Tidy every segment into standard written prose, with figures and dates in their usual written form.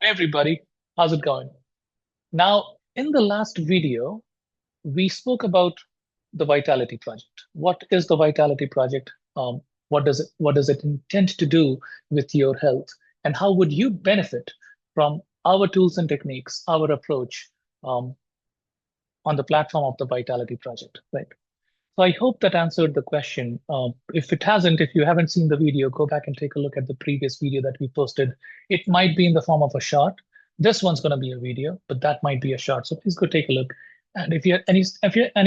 Hey everybody, how's it going? Now, in the last video, we spoke about the Vitality Project. What is the Vitality Project? What does it intend to do with your health? And how would you benefit from our tools and techniques, our approach um, on the platform of the Vitality Project, right? So I hope that answered the question. If it hasn't, if you haven't seen the video, go back and take a look at the previous video that we posted. It might be in the form of a short. This one's going to be a video, but that might be a short. So please go take a look. And if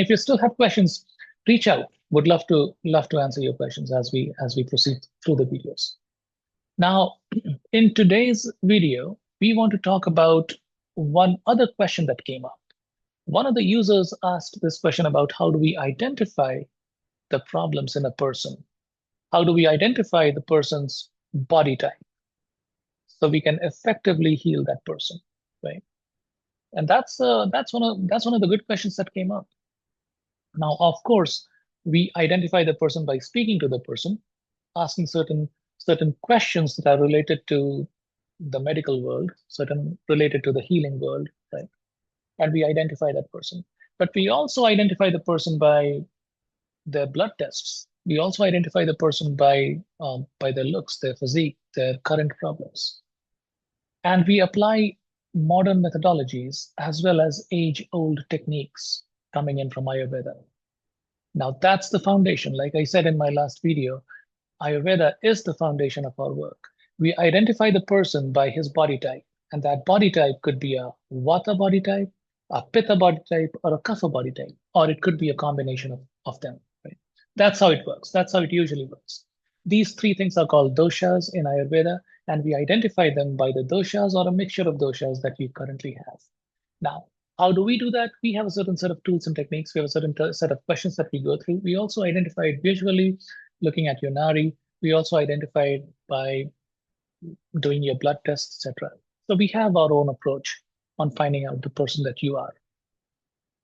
you still have questions, reach out. Would love to answer your questions as we proceed through the videos. Now, in today's video, we want to talk about one other question that came up. One of the users asked this question about how do we identify the problems in a person? How do we identify the person's body type so we can effectively heal that person, right? And that's one of the good questions that came up. Now, of course, we identify the person by speaking to the person, asking certain questions that are related to the medical world, certain related to the healing world, right? And we identify that person. But we also identify the person by their blood tests. We also identify the person by their looks, their physique, their current problems. And we apply modern methodologies as well as age-old techniques coming in from Ayurveda. Now, that's the foundation. Like I said in my last video, Ayurveda is the foundation of our work. We identify the person by his body type, and that body type could be a Vata body type, a Pitta body type, or a Kapha body type, or it could be a combination of them. Right? That's how it works. That's how it usually works. These three things are called doshas in Ayurveda, and we identify them by the doshas or a mixture of doshas that you currently have. Now, how do we do that? We have a certain set of tools and techniques. We have a certain set of questions that we go through. We also identify it visually, looking at your nari. We also identify it by doing your blood tests, etc. So we have our own approach on finding out the person that you are.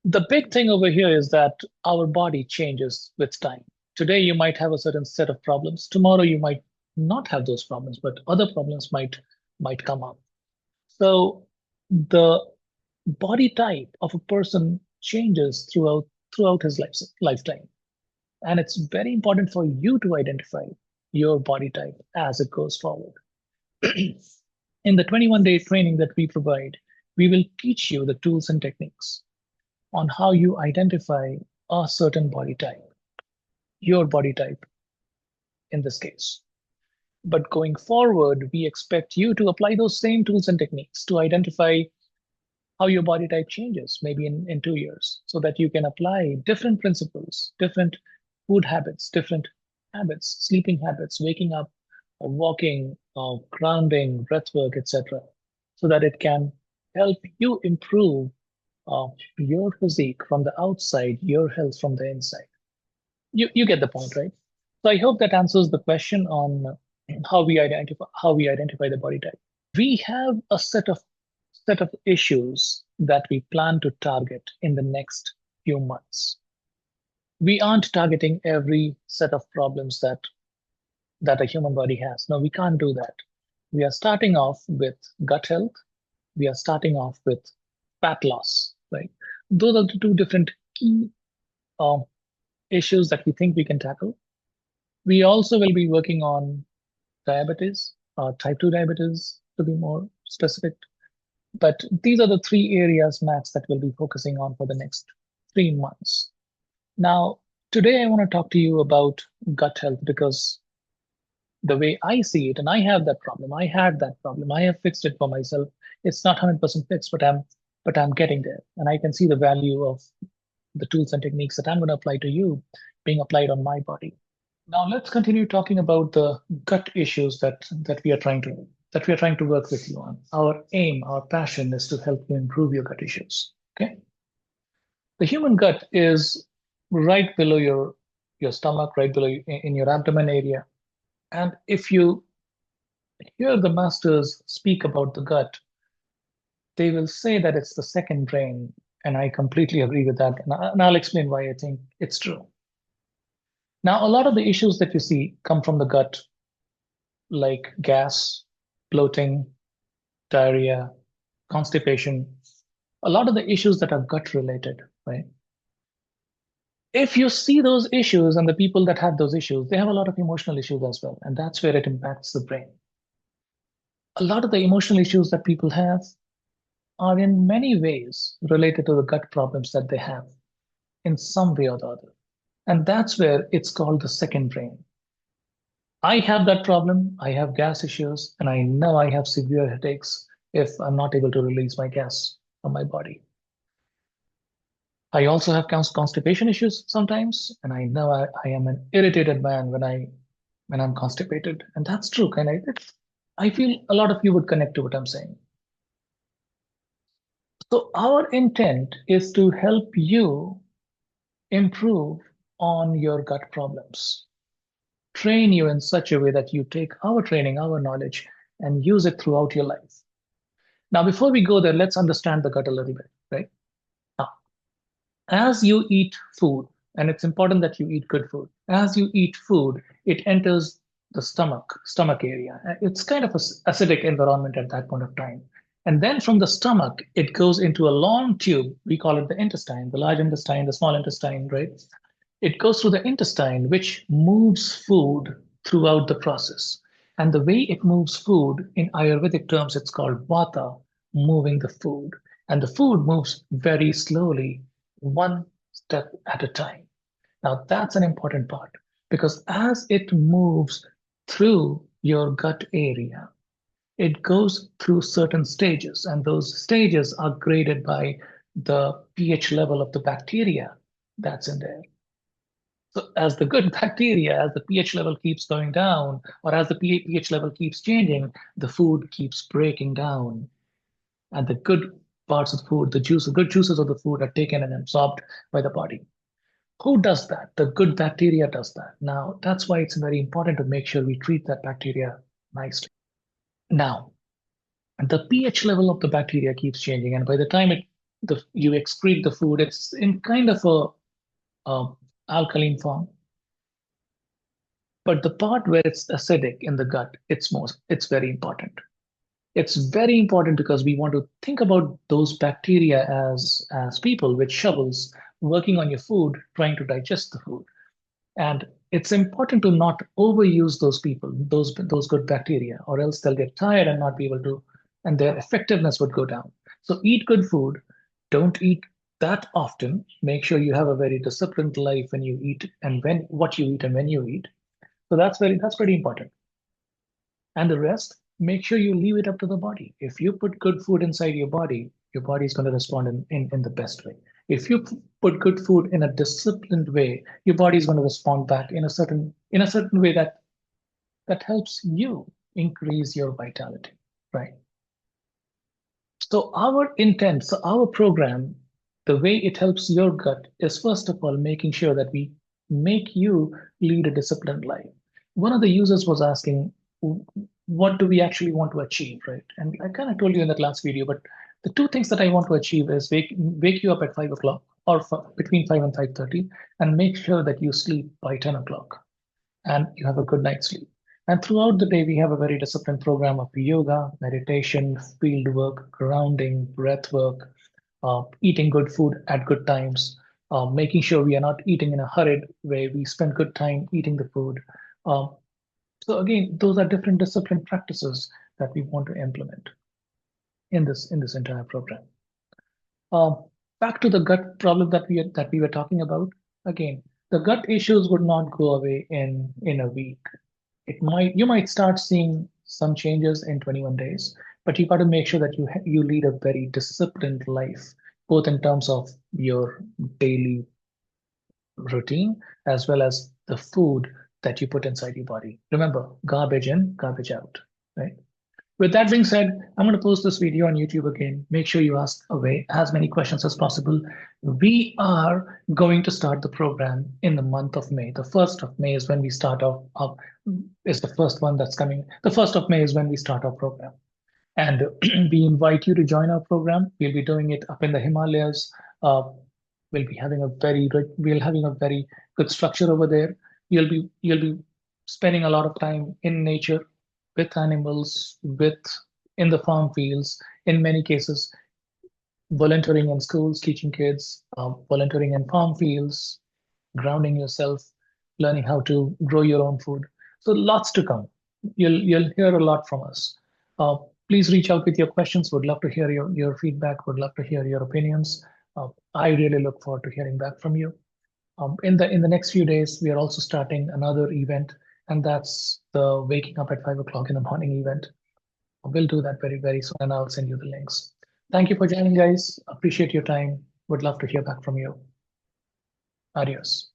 The big thing over here is that our body changes with time. Today, you might have a certain set of problems. Tomorrow, you might not have those problems, but other problems might come up. So the body type of a person changes throughout his lifetime. And it's very important for you to identify your body type as it goes forward. In the 21-day training that we provide, we will teach you the tools and techniques on how you identify a certain body type, your body type in this case. But going forward, we expect you to apply those same tools and techniques to identify how your body type changes, maybe in 2 years, so that you can apply different principles, different food habits, sleeping habits, waking up, walking, grounding, breath work, etc., so that it can help you improve uh, your physique from the outside, your health from the inside. You get the point, right? So I hope that answers the question on how we identify the body type. We have a set of issues that we plan to target in the next few months. We aren't targeting every set of problems that a human body has. No, we can't do that. We are starting off with gut health. We are starting off with fat loss, right? Those are the two different key uh, issues that we think we can tackle. We also will be working on diabetes, type 2 diabetes to be more specific. But these are the three areas, Max, that we'll be focusing on for the next 3 months. Now, today I want to talk to you about gut health because the way I see it, and I have that problem, I had that problem, I have fixed it for myself. It's not 100% fixed, but I'm getting there, and I can see the value of the tools and techniques that I'm going to apply to you being applied on my body. Now let's continue talking about the gut issues that we are trying to work with you on. Our aim, our passion is to help you improve your gut issues. Okay. The human gut is right below your stomach, right below in your abdomen area. And if you hear the masters speak about the gut, they will say that it's the second brain. And I completely agree with that. And I'll explain why I think it's true. Now, a lot of the issues that you see come from the gut, like gas, bloating, diarrhea, constipation, a lot of the issues that are gut related, right? If you see those issues and the people that have those issues, they have a lot of emotional issues as well. And that's where it impacts the brain. A lot of the emotional issues that people have are in many ways related to the gut problems that they have in some way or the other. And that's where it's called the second brain. I have that problem. I have gas issues, and I know I have severe headaches if I'm not able to release my gas from my body. I also have constipation issues sometimes, and I know I am an irritated man when I'm constipated, and that's true. I feel a lot of you would connect to what I'm saying. So our intent is to help you improve on your gut problems, train you in such a way that you take our training, our knowledge, and use it throughout your life. Now, before we go there, let's understand the gut a little bit, right? Now, as you eat food, and it's important that you eat good food, as you eat food, it enters the stomach area. It's kind of an acidic environment at that point of time. And then from the stomach, it goes into a long tube. We call it the intestine, the large intestine, the small intestine, right? It goes through the intestine, which moves food throughout the process. And the way it moves food, in Ayurvedic terms, it's called vata, moving the food. And the food moves very slowly, one step at a time. Now, that's an important part because as it moves through your gut area, it goes through certain stages, and those stages are graded by the pH level of the bacteria that's in there. So as the good bacteria, as the pH level keeps going down, or as the pH level keeps changing, the food keeps breaking down. And the good parts of the food, the good juices of the food are taken and absorbed by the body. Who does that? The good bacteria does that. Now, that's why it's very important to make sure we treat that bacteria nicely. Now, the pH level of the bacteria keeps changing, and by the time you excrete the food, it's in kind of a alkaline form. But the part where it's acidic in the gut, it's very important. It's very important because we want to think about those bacteria as people with shovels working on your food, trying to digest the food. And it's important to not overuse those people, those good bacteria, or else they'll get tired and not be able to, and their effectiveness would go down. So eat good food. Don't eat that often. Make sure you have a very disciplined life when you eat and when what you eat and when you eat. So that's pretty important. And the rest, make sure you leave it up to the body. If you put good food inside your body is going to respond in the best way. If you put good food in a disciplined way, your body is going to respond back in a certain way that helps you increase your vitality, right? So our program, the way it helps your gut is first of all making sure that we make you lead a disciplined life. One of the users was asking, what do we actually want to achieve, right? And I kind of told you in that last video, but the two things that I want to achieve is wake you up at 5 o'clock or between 5 and 5:30, and make sure that you sleep by 10 o'clock and you have a good night's sleep. And throughout the day, we have a very disciplined program of yoga, meditation, field work, grounding, breath work, eating good food at good times, making sure we are not eating in a hurried way. We spend good time eating the food. Um, so again, those are different discipline practices that we want to implement in this entire program. Uh, Back to the gut problem that we were talking about. Again, the gut issues would not go away in a week. You might start seeing some changes in 21 days, but you got to make sure that you lead a very disciplined life, both in terms of your daily routine as well as the food that you put inside your body. Remember, garbage in, garbage out, right? With that being said, I'm going to post this video on YouTube again. Make sure you ask away as many questions as possible. We are going to start the program in the month of May. The 1st of May is when we start off is the first one that's coming. The 1st of May is when we start our program. And we invite you to join our program. We'll be doing it up in the Himalayas. We'll having a very good structure over there. You'll be spending a lot of time in nature with animals, with in the farm fields, in many cases, volunteering in schools, teaching kids, volunteering in farm fields, grounding yourself, learning how to grow your own food. So lots to come. You'll hear a lot from us. Uh, Please reach out with your questions. Would love to hear your feedback. Would love to hear your opinions. I really look forward to hearing back from you. In the next few days, we are also starting another event, and that's the waking up at 5 o'clock in the morning event. We'll do that very, very soon, and I'll send you the links. Thank you for joining, guys. Appreciate your time. Would love to hear back from you. Adios.